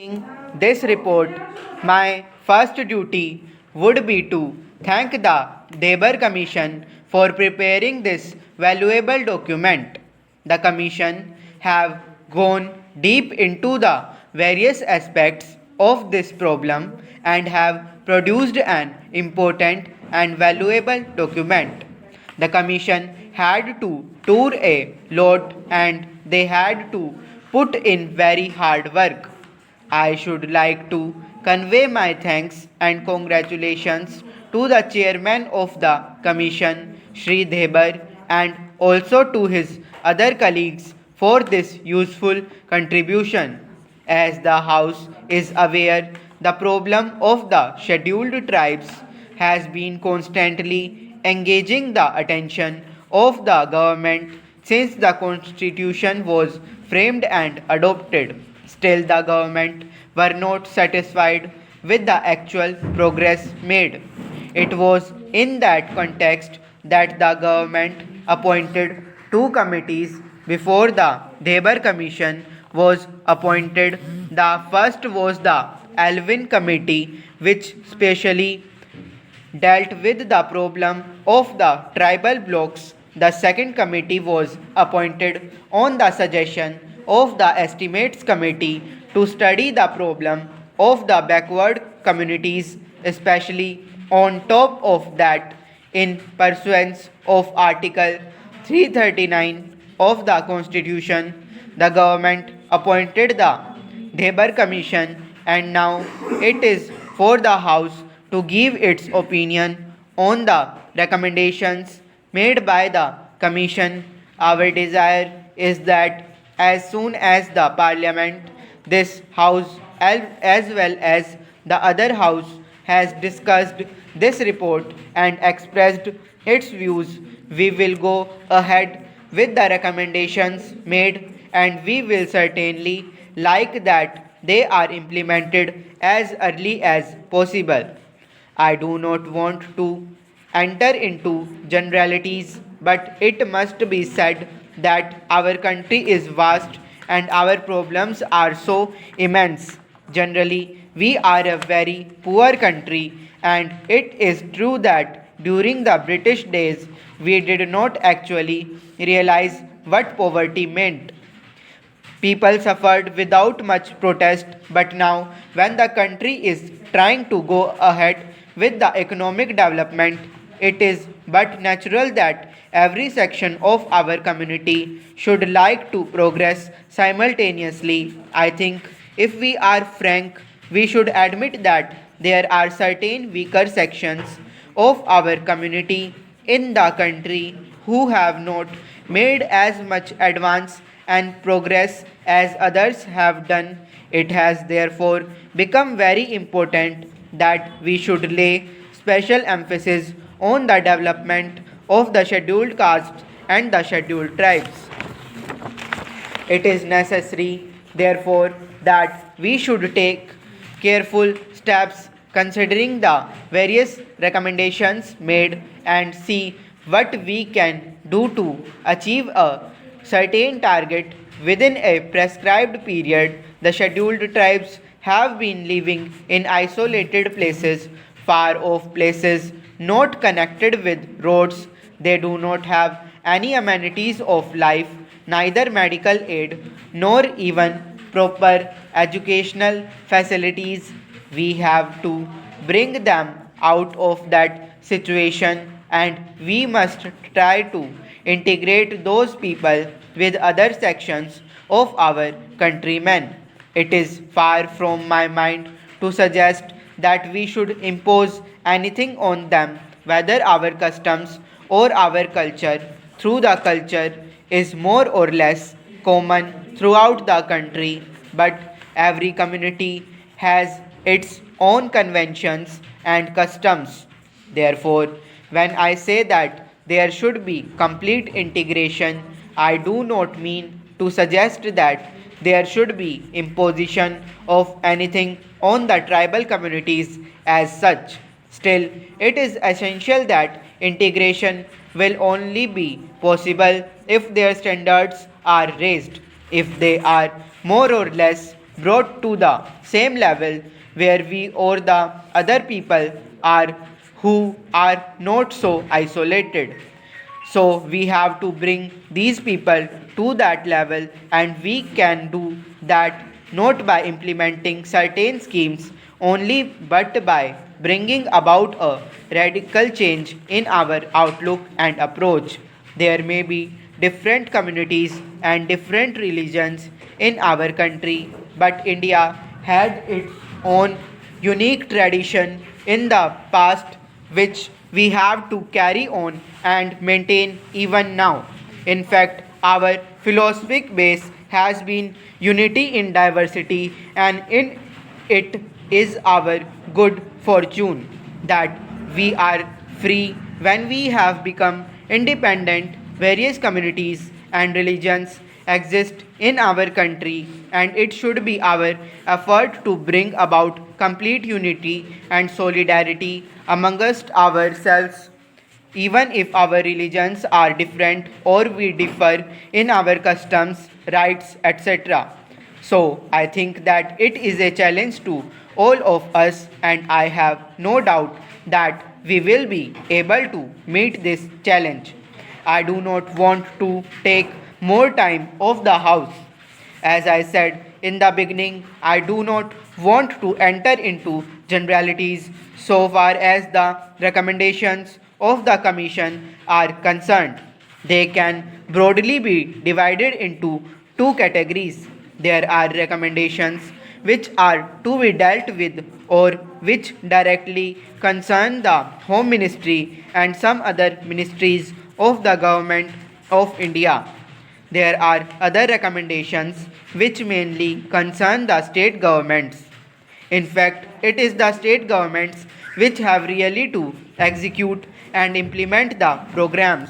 In this report, my first duty would be to thank the Debar Commission for preparing this valuable document. The Commission have gone deep into the various aspects of this problem and have produced an important and valuable document. The Commission had to tour a lot and they had to put in very hard work. I should like to convey my thanks and congratulations to the chairman of the commission, Sri Debar, and also to his other colleagues for this useful contribution. As the House is aware, the problem of the scheduled tribes has been constantly engaging the attention of the government since the constitution was framed and adopted. Still, the government were not satisfied with the actual progress made. It was in that context that the government appointed two committees before the Debar Commission was appointed. The first was the Alvin Committee, which specially dealt with the problem of the tribal blocks. The second committee was appointed on the suggestion of the Estimates Committee to study the problem of the backward communities, especially on top of that, in pursuance of Article 339 of the Constitution, the government appointed the Debar Commission and now it is for the House to give its opinion on the recommendations made by the Commission. Our desire is that as soon as the Parliament, this House, as well as the other House, has discussed this report and expressed its views, we will go ahead with the recommendations made and we will certainly like that they are implemented as early as possible. I do not want to enter into generalities, but it must be said that our country is vast and our problems are so immense. Generally, we are a very poor country, and it is true that during the British days we did not actually realize what poverty meant. People suffered without much protest, but now, when the country is trying to go ahead with the economic development, it is but natural that every section of our community should like to progress simultaneously. I think if we are frank, we should admit that there are certain weaker sections of our community in the country who have not made as much advance and progress as others have done. It has therefore become very important that we should lay special emphasis on the development of the scheduled castes and the scheduled tribes. It is necessary, therefore, that we should take careful steps considering the various recommendations made and see what we can do to achieve a certain target within a prescribed period. The scheduled tribes have been living in isolated places, far off places, not connected with roads. They do not have any amenities of life, neither medical aid nor even proper educational facilities. We have to bring them out of that situation and we must try to integrate those people with other sections of our countrymen. It is far from my mind to suggest that we should impose anything on them, whether our customs or our culture, through the culture is more or less common throughout the country, but every community has its own conventions and customs. Therefore, when I say that there should be complete integration, I do not mean to suggest that there should be imposition of anything on the tribal communities as such. Still, it is essential that integration will only be possible if their standards are raised. If they are more or less brought to the same level where we or the other people are who are not so isolated. So we have to bring these people to that level, and we can do that not by implementing certain schemes only but by bringing about a radical change in our outlook and approach. There may be different communities and different religions in our country, but India had its own unique tradition in the past which we have to carry on and maintain even now. In fact, our philosophic base has been unity in diversity, and in it is our good fortune that we are free when we have become independent. Various communities and religions exist in our country, and it should be our effort to bring about complete unity and solidarity amongst ourselves, even if our religions are different or we differ in our customs, rights, etc. So, I think that it is a challenge to all of us, and I have no doubt that we will be able to meet this challenge. I do not want to take more time of the house. As I said in the beginning, I do not want to enter into generalities so far as the recommendations of the Commission are concerned. They can broadly be divided into two categories. There are recommendations which are to be dealt with or which directly concern the Home Ministry and some other ministries of the Government of India. There are other recommendations which mainly concern the state governments. In fact, it is the state governments which have really to execute and implement the programs.